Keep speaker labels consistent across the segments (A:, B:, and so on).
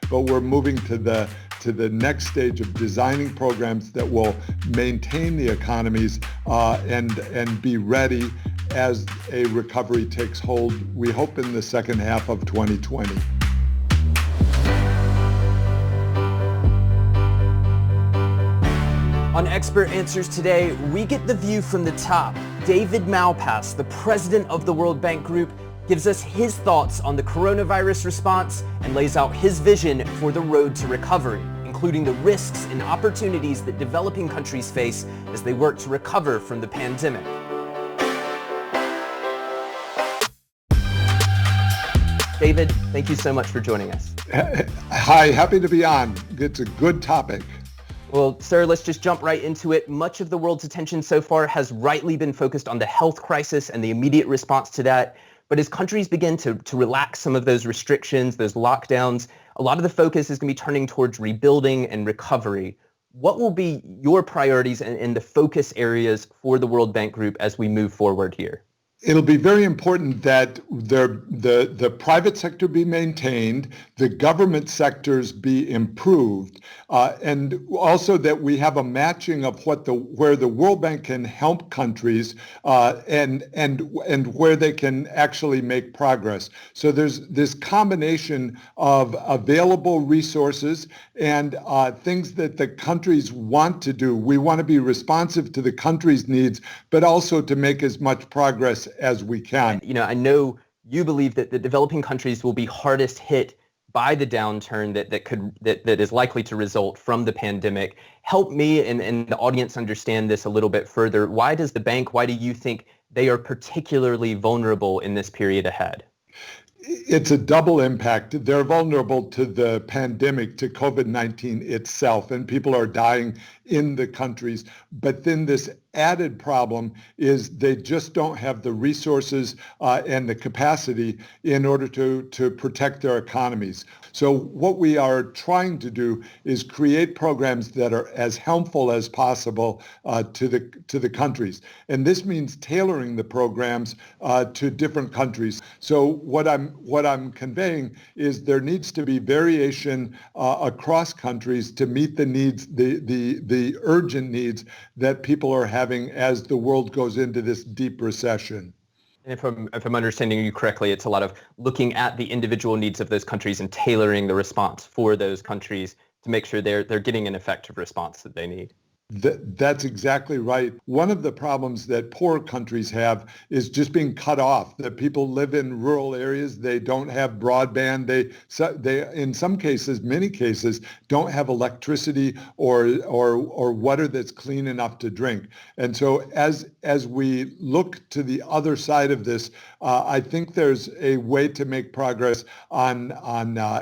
A: but we're moving to the next stage of designing programs that will maintain the economies and be ready as a recovery takes hold, we hope in the second half of 2020.
B: On Expert Answers today, we get the view from the top. David Malpass, the president of the World Bank Group, gives us his thoughts on the coronavirus response and lays out his vision for the road to recovery, including the risks and opportunities that developing countries face as they work to recover from the pandemic. David, thank you so much for joining us.
A: Hi, happy to be on. It's a good topic.
B: Well, sir, let's just jump right into it. Much of the world's attention so far has rightly been focused on the health crisis and the immediate response to that. But as countries begin to relax some of those restrictions, those lockdowns, a lot of the focus is going to be turning towards rebuilding and recovery. What will be your priorities and the focus areas for the World Bank Group as we move forward here?
A: It'll be very important that the private sector be maintained, the government sectors be improved, and also that we have a matching of where the World Bank can help countries and where they can actually make progress. So there's this combination of available resources and things that the countries want to do. We want to be responsive to the country's needs, but also to make as much progress as we can.
B: You know, I know you believe that the developing countries will be hardest hit by the downturn that is likely to result from the pandemic. Help me and the audience understand this a little bit further. Why do you think they are particularly vulnerable in this period ahead?
A: It's a double impact. They're vulnerable to the pandemic, to COVID-19 itself, and people are dying in the countries. But then this added problem is they just don't have the resources and the capacity in order to protect their economies. So what we are trying to do is create programs that are as helpful as possible to the countries. And this means tailoring the programs to different countries. So what I'm conveying is there needs to be variation across countries to meet the needs, the urgent needs that people are having as the world goes into this deep recession.
B: And if I'm understanding you correctly, it's a lot of looking at the individual needs of those countries and tailoring the response for those countries to make sure they're getting an effective response that they need.
A: That's exactly right. One of the problems that poor countries have is just being cut off. That people live in rural areas, they don't have broadband, they in some cases, many cases, don't have electricity or water that's clean enough to drink. And so as we look to the other side of this, I think there's a way to make progress on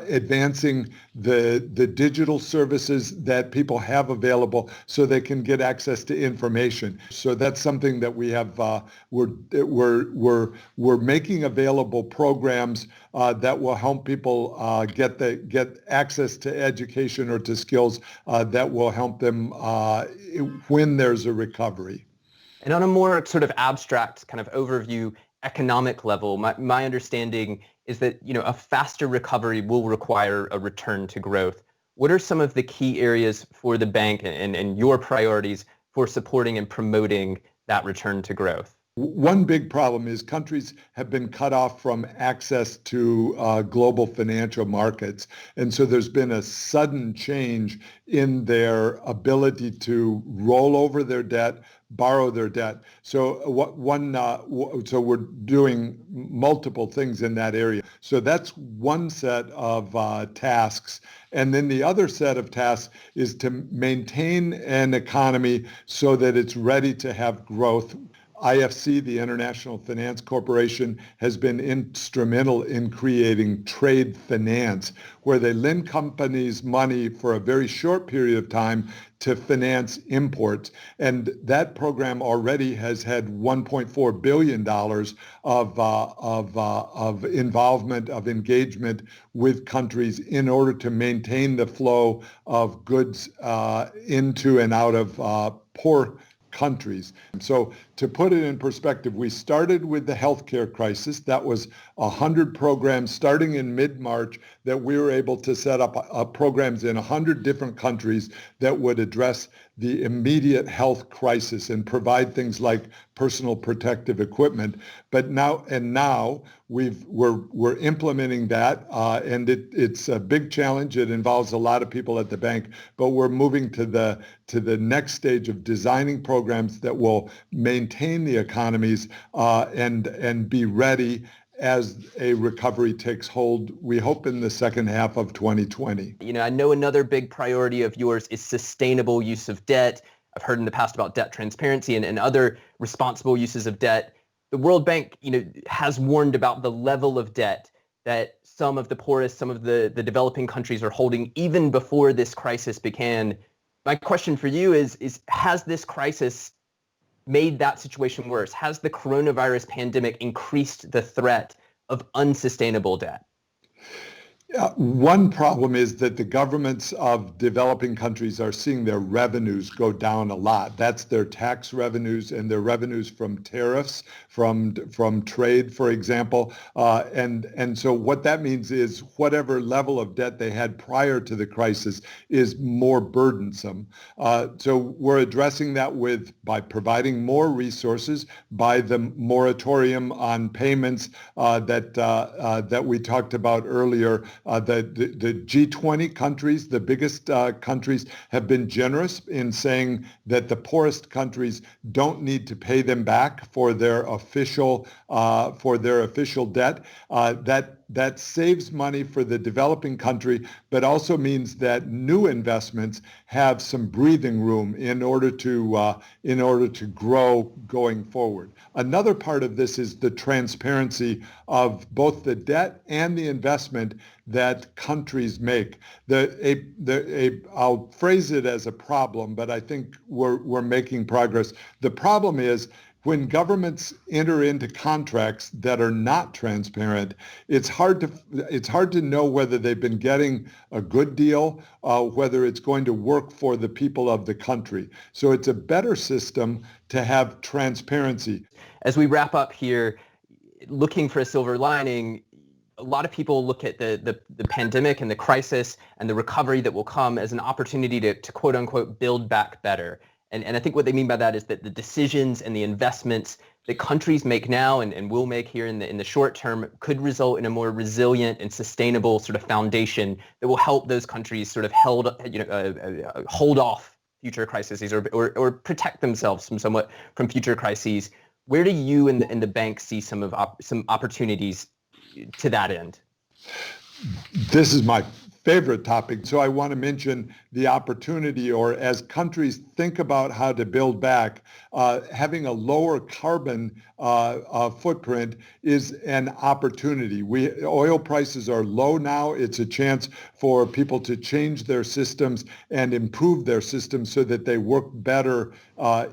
A: advancing the digital services that people have available so they can get access to information. So that's something that we have. We're making available programs that will help people get access to education or to skills that will help them when there's a recovery.
B: And on a more sort of abstract kind of overview, economic level, my understanding is that a faster recovery will require a return to growth. What are some of the key areas for the bank and your priorities for supporting and promoting that return to growth?
A: One big problem is countries have been cut off from access to global financial markets. And so there's been a sudden change in their ability to roll over their debt, borrow their debt. So so we're doing multiple things in that area. So that's one set of tasks. And then the other set of tasks is to maintain an economy so that it's ready to have growth. IFC, the International Finance Corporation, has been instrumental in creating trade finance, where they lend companies money for a very short period of time to finance imports. And that program already has had $1.4 billion of involvement, of engagement with countries in order to maintain the flow of goods into and out of poor countries. So to put it in perspective, we started with the healthcare crisis. That was 100 programs starting in mid-March that we were able to set up programs in 100 different countries that would address the immediate health crisis and provide things like personal protective equipment. But now we're implementing that, and it's a big challenge. It involves a lot of people at the bank, but we're moving to the next stage of designing programs that will maintain the economies and be ready as a recovery takes hold, we hope in the second half of 2020.
B: I know another big priority of yours is sustainable use of debt. I've heard in the past about debt transparency and other responsible uses of debt. The World Bank, has warned about the level of debt that some of the poorest, some of the developing countries are holding even before this crisis began. My question for you is has this crisis made that situation worse? Has the coronavirus pandemic increased the threat of unsustainable debt?
A: One problem is that the governments of developing countries are seeing their revenues go down a lot. That's their tax revenues and their revenues from tariffs, from trade, for example. And so what that means is whatever level of debt they had prior to the crisis is more burdensome. So we're addressing that by providing more resources, by the moratorium on payments that we talked about earlier. The G20 countries, the biggest countries, have been generous in saying that the poorest countries don't need to pay them back for their official debt. That saves money for the developing country, but also means that new investments have some breathing room in order to grow going forward. Another part of this is the transparency of both the debt and the investment that countries make. I'll phrase it as a problem, but I think we're making progress. The problem is when governments enter into contracts that are not transparent, it's hard to know whether they've been getting a good deal, whether it's going to work for the people of the country. So it's a better system to have transparency.
B: As we wrap up here, looking for a silver lining, a lot of people look at the pandemic and the crisis and the recovery that will come as an opportunity to quote unquote build back better. And I think what they mean by that is that the decisions and the investments that countries make now and will make here in the short term could result in a more resilient and sustainable sort of foundation that will help those countries sort of hold off future crises or protect themselves from future crises. Where do you and the bank see some opportunities to that end?
A: This is my favorite topic. So I want to mention the opportunity, or as countries think about how to build back, having a lower carbon footprint is an opportunity. Oil prices are low now. It's a chance for people to change their systems and improve their systems so that they work better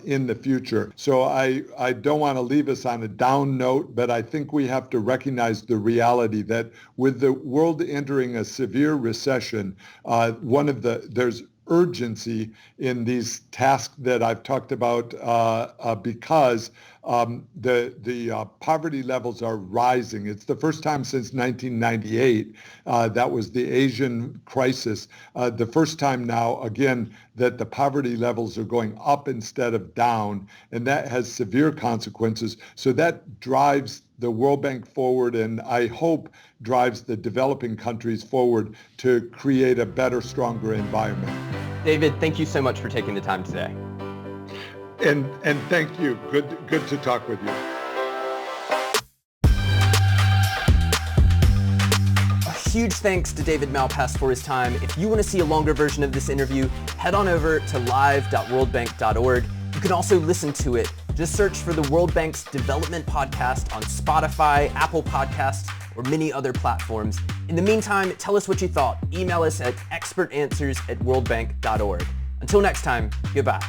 A: in the future. So I don't want to leave us on a down note, but I think we have to recognize the reality that with the world entering a severe recession, there's urgency in these tasks that I've talked about because the poverty levels are rising. It's the first time since 1998, that was the Asian crisis, the first time now, again, that the poverty levels are going up instead of down, and that has severe consequences. So that drives the World Bank forward, and I hope drives the developing countries forward to create a better, stronger environment.
B: David, thank you so much for taking the time today.
A: And thank you. Good to talk with you.
B: A huge thanks to David Malpass for his time. If you want to see a longer version of this interview, head on over to live.worldbank.org. You can also listen to it. Just search for the World Bank's Development Podcast on Spotify, Apple Podcasts, or many other platforms. In the meantime, tell us what you thought. Email us at expertanswers@worldbank.org. Until next time, goodbye.